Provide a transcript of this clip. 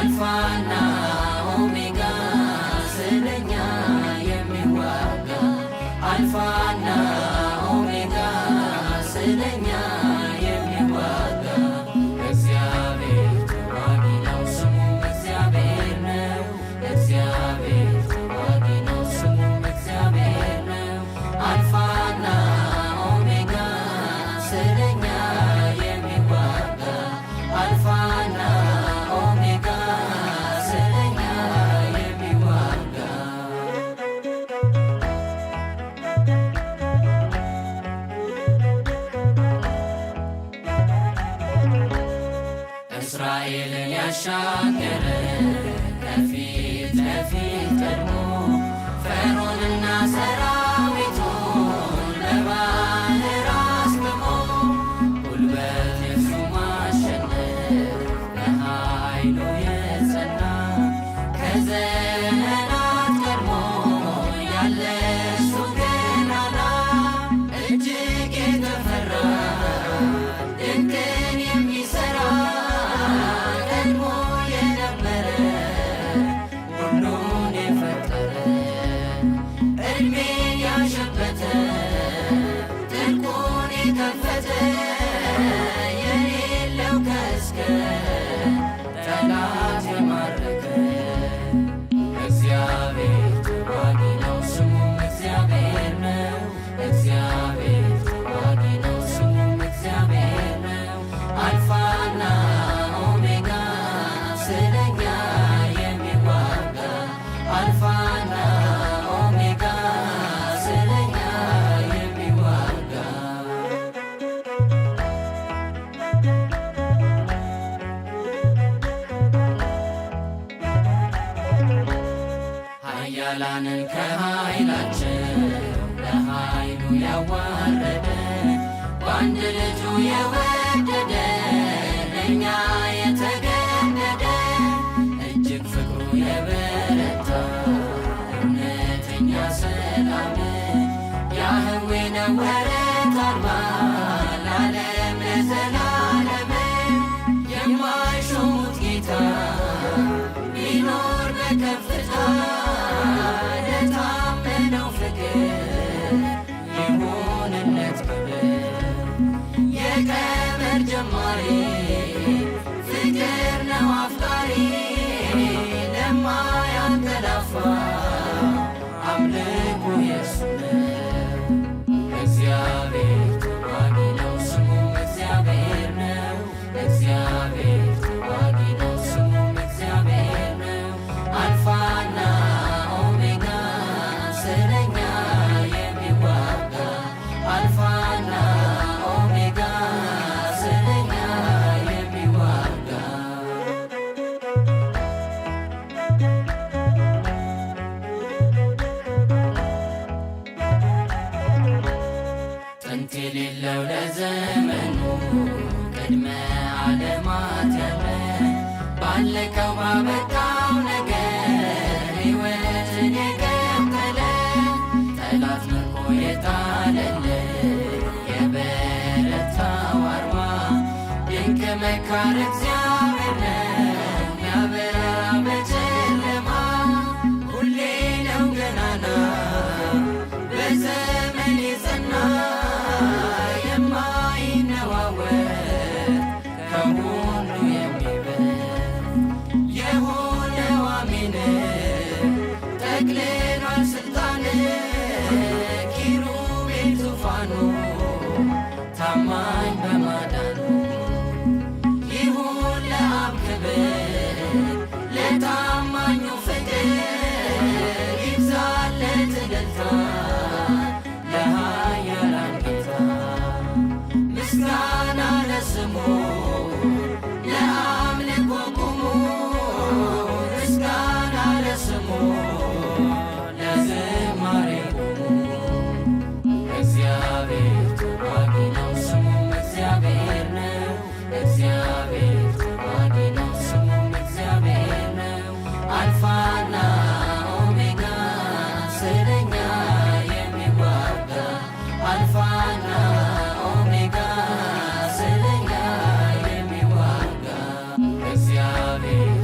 አልፋና ኦሜጋ ስለኛ የሚዋጋ አልፋና ኦሜጋ ስለኛ የሚዋጋ እግዚአብሔር ተዋጊ ነው ስሙም እግዚአብሔር ነው። እግዚአብሔር ተዋጊ ነው ስሙም እግዚአብሔር ነው። አልፋና ኦሜጋ ስለኛ የሚዋጋ አልፋና ኦሜጋ ስለኛ የሚዋጋ እስራኤልን ያሻገረ ከፊት ለፊት ቀድሞ ፈርዖንና ሰራዊቱን በባሕር አስጥሞ ጉልበት የእርሱ ማሸነፍ በኃይሉ የጸና ከዘመናት ቀድሞ ያለ እርሱ ገናና እጅግ የተፈራ ድንቅን የሚሠራ ቀድሞ የነበረ ሁሉን የፈጠረ ዕድሜን ያሸበተ ጥልቁን የከፈተ የሌለው ከእስከ ጠላት የማረከ እግዚአብሔር ተዋጊ ነው ስሙም እግዚአብሔር ነው። እግዚአብሔር ተዋጊ ነው ስሙም እግዚአብሔር ነው። አልፋና ኦሜጋ ስለኛ የሚዋጋ አልፋና ኦሜጋ ስለኛ የሚዋጋ ኃያላንን ከኃይላቸው ለኃይሉ ያዋረደ በአንድ ልጁ የወደደ ለእኛ የተገደደ እጅግ ፍቅሩ የበረታ እውነተኛ ሰላም ያህዌ ነው ወረት አልባ ለዓለም ለዘላለም የማይሾሙት ጌታ ቢኖር በከፍታ ለታመነው ፍቅር ይሁንለት ክብር የቀመር ጀማሪ ፍቅር ነው አፍቃሪ ለማያንቀላፋ አምልኮ የእርሱ ነው። እግዚአብሔር ተዋጊ ነው ስሙም እግዚአብሔር ነው። እግዚአብሔር ተዋጊ ነው ስሙም እግዚአብሔር ነው። አልፋና ኦሜጋ ስለኛ የሚዋጋ አልፋና ኦሜጋ ስለኛ የሚዋጋ ጥንት የሌለው ለዘመኑ ቅድመ ዓለማት ያለ ባለቀው ባበቃው ነገር ሕይወትን የቀጠለ ጠላት ምርኮ የጣለለት የበረታው አርማ ድንቅ መካር እግዚአብሔር ነው ያበራ በጨለማ ሁሌ ነው ገናና በዘመን የጸና የማይነዋወጥ ከሁሉ የሚበልጥ የሆነው አሜን ጠቅልሏል ስልጣን ኪሩቤል ዙፋኑ ታማኝ በማዳኑ ይሁን ለአብ ክብር ለታማኙ ፍቅር ይብዛለት እልልታ ለኃያላን ጌታ ምስጋና ለስሙ ለአምልኮ ቁሙ ምስጋና ለስሙ ለዝማሬ ቁሙ እግዚአብሔር ተዋጊ ነው ስሙም እግዚአብሔር ነው። እግዚአብሔር ተዋጊ ነው ስሙም እግዚአብሔር ነው። አልፋና ኦሜጋ ስለኛ የሚዋጋ አልፋና ኦሜጋ ስለኛ የሚዋጋ እግዚአብሔር